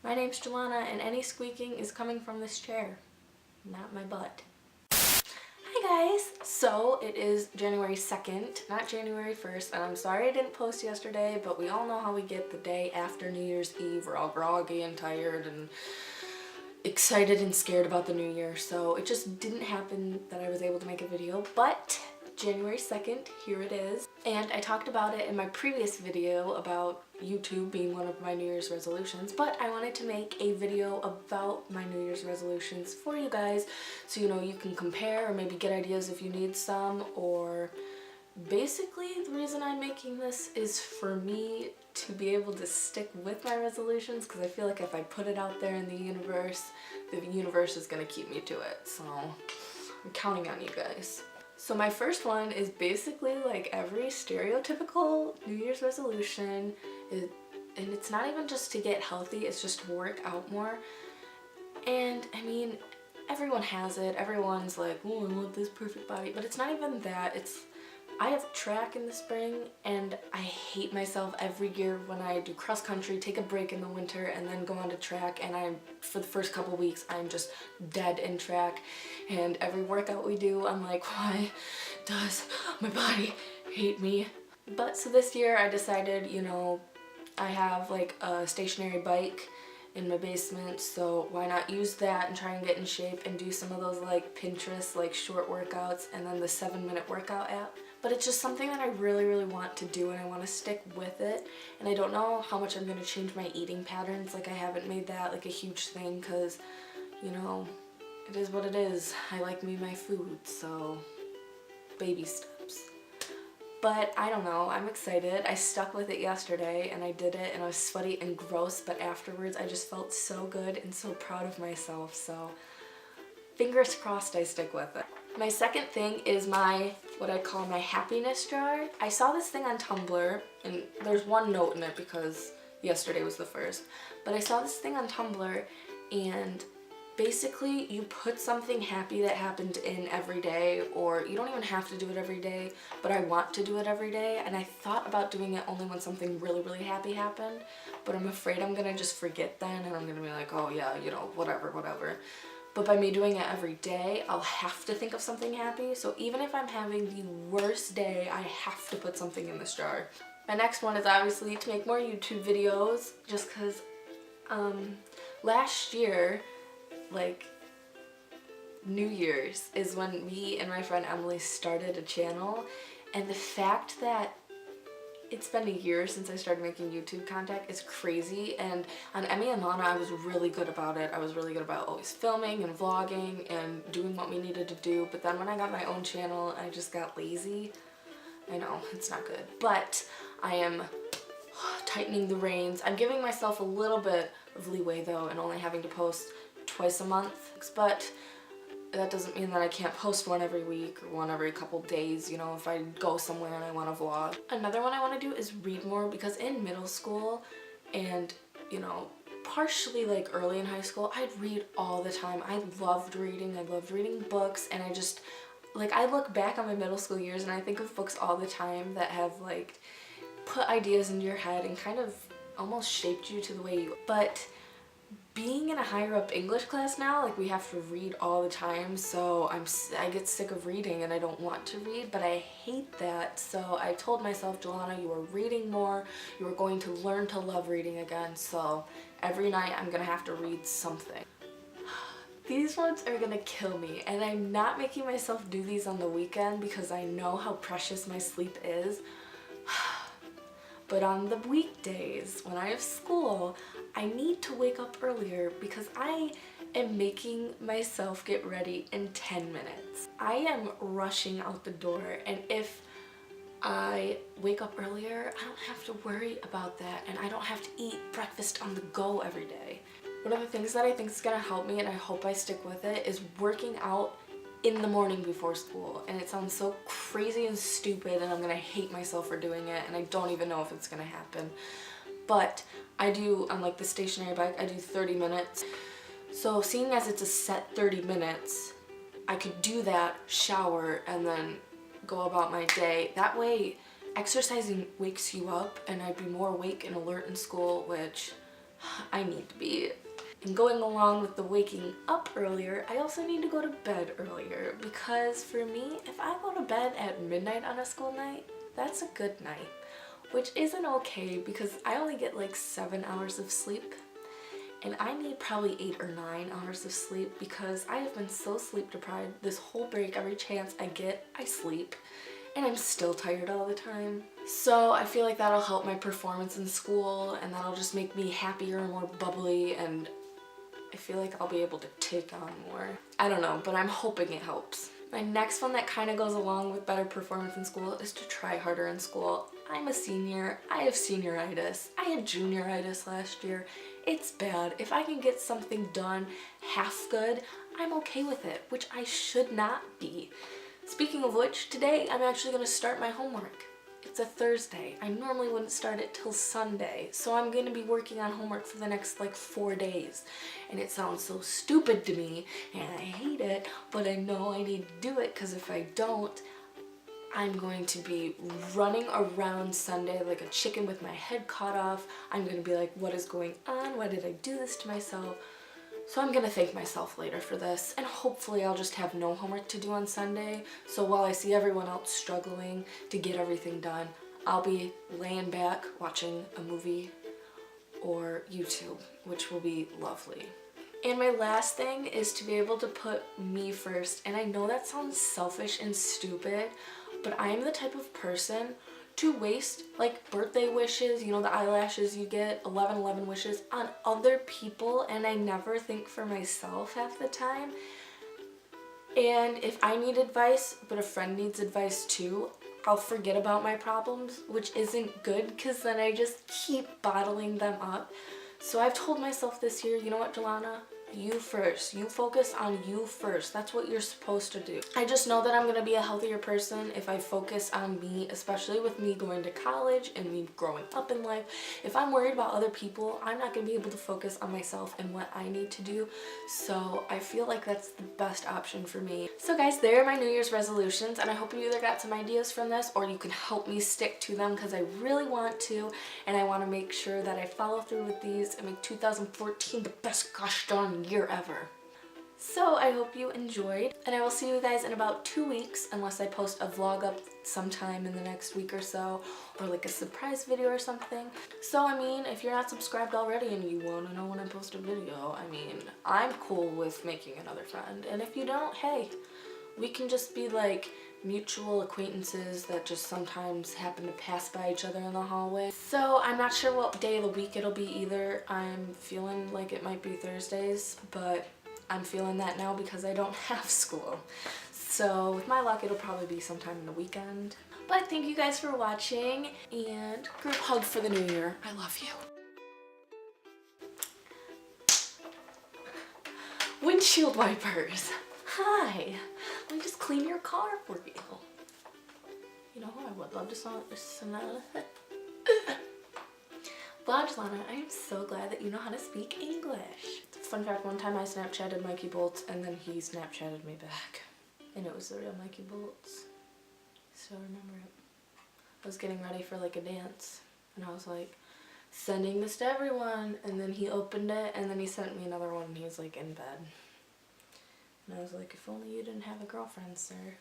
My name's Jelana, and any squeaking is coming from this chair, not my butt. Hi guys! So it is January 2nd, not January 1st, and I'm sorry I didn't post yesterday, but we all know how we get the day after New Year's Eve. We're all groggy and tired and excited and scared about the new year, so it just didn't happen that I was able to make a video, but January 2nd, here it is. And I talked about it in my previous video about YouTube being one of my New Year's resolutions, but I wanted to make a video about my New Year's resolutions for you guys so you know you can compare or maybe get ideas if you need some, or basically the reason I'm making this is for me to be able to stick with my resolutions, because I feel like if I put it out there in the universe is going to keep me to it, so I'm counting on you guys. So my first one is basically like every stereotypical New Year's resolution, and it's not even just to get healthy, it's just to work out more. And I mean, everyone has it, everyone's like, oh, I want this perfect body, but it's not even that. I have track in the spring, and I hate myself every year when I do cross country, take a break in the winter, and then go on to track, and for the first couple weeks, I'm just dead in track. And every workout we do, I'm like, why does my body hate me? But so this year I decided, you know, I have like a stationary bike in my basement, so why not use that and try and get in shape and do some of those like Pinterest like short workouts and then the 7-minute workout app. But it's just something that I really want to do, and I want to stick with it, and I don't know how much I'm going to change my eating patterns. Like, I haven't made that like a huge thing because, you know, it is what it is. I like me my food, so baby steps. But I don't know, I'm excited. I stuck with it yesterday and I did it, and I was sweaty and gross, but afterwards I just felt so good and so proud of myself, so fingers crossed I stick with it. My second thing is what I call my happiness jar. I saw this thing on Tumblr, and there's one note in it because yesterday was the first, but I saw this thing on Tumblr, and basically you put something happy that happened in every day, or you don't even have to do it every day, but I want to do it every day, and I thought about doing it only when something really happy happened, but I'm afraid I'm gonna just forget then, and I'm gonna be like, oh yeah, you know, whatever. But by me doing it every day, I'll have to think of something happy. So even if I'm having the worst day, I have to put something in this jar. My next one is obviously to make more YouTube videos, just because last year, like New Year's, is when me and my friend Emily started a channel, and the fact that it's been a year since I started making YouTube content is crazy. And on Emmy and Lana, I was really good about it. I was really good about always filming and vlogging and doing what we needed to do. But then when I got my own channel, I just got lazy. I know, it's not good. But I am tightening the reins. I'm giving myself a little bit of leeway though, and only having to post twice a month. But that doesn't mean that I can't post one every week or one every couple days, you know, if I go somewhere and I want to vlog. Another one I want to do is read more, because in middle school and, you know, partially like early in high school, I'd read all the time. I loved reading books, and I just, like, I look back on my middle school years and I think of books all the time that have like put ideas into your head and kind of almost shaped you to the way you, but being in a higher up English class now, like, we have to read all the time, so I get sick of reading and I don't want to read, but I hate that. So I told myself, Jelana, you are reading more, you are going to learn to love reading again, so every night I'm gonna have to read something. These ones are gonna kill me, and I'm not making myself do these on the weekend because I know how precious my sleep is. But on the weekdays, when I have school, I need to wake up earlier because I am making myself get ready in 10 minutes. I am rushing out the door, and if I wake up earlier, I don't have to worry about that, and I don't have to eat breakfast on the go every day. One of the things that I think is gonna help me, and I hope I stick with it, is working out in the morning before school. And it sounds so crazy and stupid, and I'm gonna hate myself for doing it, and I don't even know if it's gonna happen. But I do, on like the stationary bike, I do 30 minutes. So seeing as it's a set 30 minutes, I could do that, shower, and then go about my day. That way exercising wakes you up, and I'd be more awake and alert in school, which I need to be. And going along with the waking up earlier, I also need to go to bed earlier, because for me, if I go to bed at midnight on a school night, that's a good night. Which isn't okay because I only get like 7 hours of sleep. And I need probably 8 or 9 hours of sleep because I have been so sleep deprived this whole break. Every chance I get, I sleep. And I'm still tired all the time. So I feel like that'll help my performance in school, and that'll just make me happier and more bubbly, and I feel like I'll be able to take on more. I don't know, but I'm hoping it helps. My next one that kind of goes along with better performance in school is to try harder in school. I'm a senior, I have senioritis, I had junioritis last year. It's bad. If I can get something done half good, I'm okay with it, which I should not be. Speaking of which, today I'm actually going to start my homework. It's a Thursday. I normally wouldn't start it till Sunday, so I'm going to be working on homework for the next like 4 days. And it sounds so stupid to me, and I hate it, but I know I need to do it because if I don't, I'm going to be running around Sunday like a chicken with my head cut off. I'm going to be like, what is going on? Why did I do this to myself? So I'm gonna thank myself later for this, and hopefully I'll just have no homework to do on Sunday. So while I see everyone else struggling to get everything done, I'll be laying back watching a movie or YouTube, which will be lovely. And my last thing is to be able to put me first. And I know that sounds selfish and stupid, but I'm the type of person to waste like birthday wishes, you know, the eyelashes you get, 11/11 wishes, on other people, and I never think for myself half the time. And if I need advice, but a friend needs advice too, I'll forget about my problems, which isn't good because then I just keep bottling them up. So I've told myself this year, you know what, Jelana? You first. You focus on you first. That's what you're supposed to do. I just know that I'm going to be a healthier person if I focus on me, especially with me going to college and me growing up in life. If I'm worried about other people, I'm not going to be able to focus on myself and what I need to do. So I feel like that's the best option for me. So guys, there are my New Year's resolutions, and I hope you either got some ideas from this or you can help me stick to them because I really want to, and I want to make sure that I follow through with these and make 2014 the best gosh darn year ever. So I hope you enjoyed, and I will see you guys in about 2 weeks unless I post a vlog up sometime in the next week or so, or like a surprise video or something. So I mean, if you're not subscribed already and you want to know when I post a video, I mean, I'm cool with making another friend, and if you don't, hey, we can just be like mutual acquaintances that just sometimes happen to pass by each other in the hallway. So I'm not sure what day of the week it'll be either. I'm feeling like it might be Thursdays, but I'm feeling that now because I don't have school. So with my luck, it'll probably be sometime in the weekend. But thank you guys for watching, and group hug for the new year. I love you. Windshield wipers. Hi. Let me just clean your car for you. You know who I would love to smell it? Wow, Jelana, I am so glad that you know how to speak English. Fun fact, one time I Snapchatted Mikey Bolts and then he Snapchatted me back. And it was the real Mikey Bolts. So I remember it. I was getting ready for like a dance and I was like, sending this to everyone, and then he opened it and then he sent me another one and he was like in bed. And I was like, if only you didn't have a girlfriend, sir.